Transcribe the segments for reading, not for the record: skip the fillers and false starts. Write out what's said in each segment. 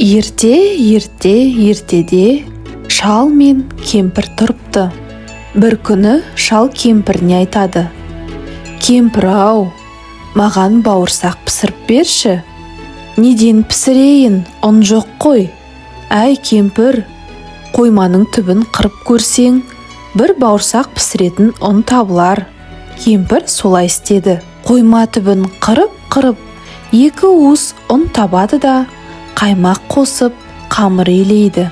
Ертеде шал мен кемпір тұрыпты. Бір күні шал кемпіріне айтады: «Кемпір-ау, маған бауырсақ пісіріп берші». «Неден пісірейін, ұн жоқ қой». «Әй кемпір, қойманың түбін қырып көрсең, бір бауырсақ пісіретін ұн табылар». Кемпір солай істеді. Қойма түбін қырып, 2 уыс ұн табады да қаймақ қосып қамыр илейді.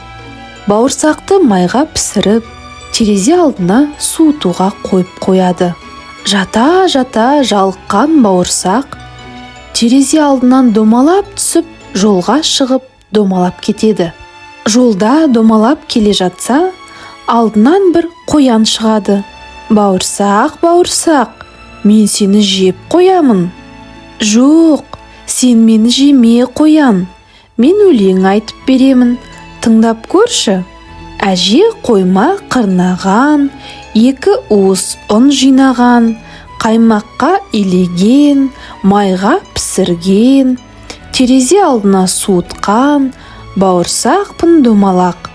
Бауырсақты майға пісіріп, терезе алдына суытуға қойып қояды. Жата жалыққан бауырсақ терезе алдынан домалап түсіп, жолға шығып домалап кетеді. Жолда домалап келе жатса, алдынан бір қоян шығады. «Бауырсақ, мен сені жеп қоямын». «Жоқ, сен мені жеме қоян. Мен өлең айтып беремін, тыңдап көрші». Әже қойма қырнаған, 2 уыс ұн жинаған, қаймаққа илеген, майға пісірген, терезе алдына суытқан бауырсақпын домалақ.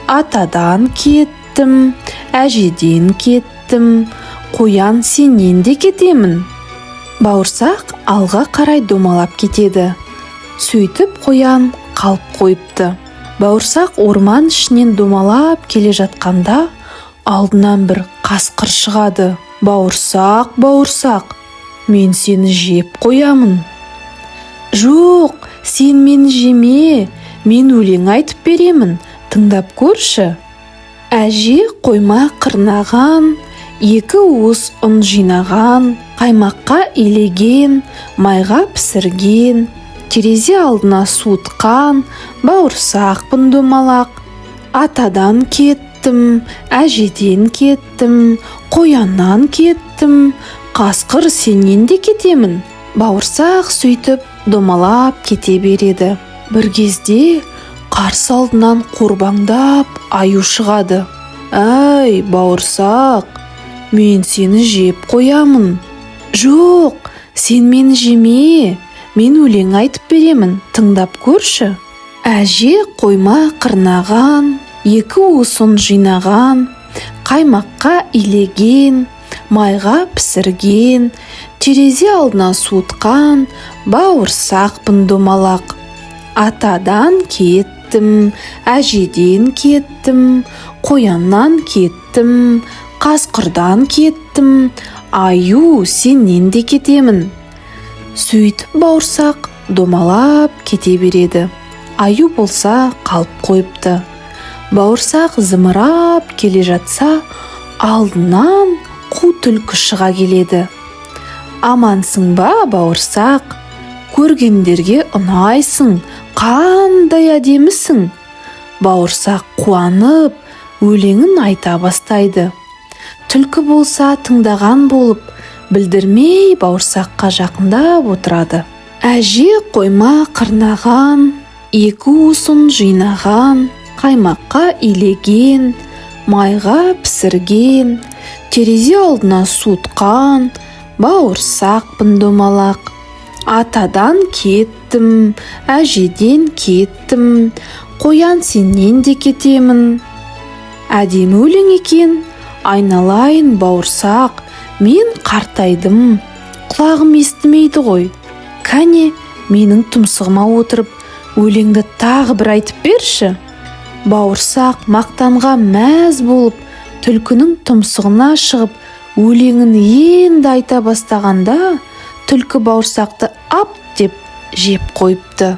Атадан кеттім, әжеден кеттім, қоян сенен де кетемін. Бауырсақ алға қарай домалап кетеді. Сөйтіп қоян қалып қойыпты. Бауырсақ орман ішінен домалап келе жатқанда, алдынан бір қасқыр шығады. «Бауырсақ, мен сені жеп қоямын». «Жоқ, сен мені жеме, мен өлең айтып беремін, тыңдап көрші». Әже қойма қырнаған, 2 уыс ұн жинаған, қаймаққа илеген, майға пісірген, терезе алдына суытқан бауырсақпын домалақ. Атадан кеттім, әжеден кеттім, қояннан кеттім, қасқыр сенен де кетемін. Бауырсақ сөйтіп домалап кете береді. Бір кезде қарсы алдынан қорбаңдап аю шығады. «Әй, бауырсақ, мен сені жеп қоямын». «Жоқ, сен мені жеме, мен өлең айтып беремін, тыңдап көрші». Әже қойма қырнаған, 2 уыс ұн жинаған, қаймаққа илеген, майға пісірген, терезе алдына суытқан бауырсақпын домалақ. Атадан кеттім, әжеден кеттім, қояннан кеттім, қасқырдан кеттім, аю сенен де кетемін». Сөйтіп бауырсақ домалап кете береді. Аю болса қалып қойыпты. Бауырсақ зымырап келе жатса, алдынан қу түлкі шыға келеді. «Амансың ба, бауырсақ? Көргендерге ұнайсың, қандай әдемісің». Бауырсақ қуанып, өлеңін айта бастайды. Түлкі болса тыңдаған болып, білдірмей бауырсаққа жақындап отырады. Әже қойма қырнаған, 2 уыс ұн жинаған, қаймаққа илеген, майға пісірген, терезе алдына суытқан бауырсақпын домалақ. Атадан кеттім, әжеден кеттім, қоян сенен де кетемін». Әдемі өлең екен. Айналайын бауырсақ, мен қартайдым, құлағым естімейді ғой. Кәне, менің тұмсығыма отырып, өлеңді тағы бір айтып берші». Бауырсақ мақтанға мәз болып, түлкінің тұмсығына шығып, өлеңін енді айта бастағанда, түлкі бауырсақты ап деп жеп қойыпты.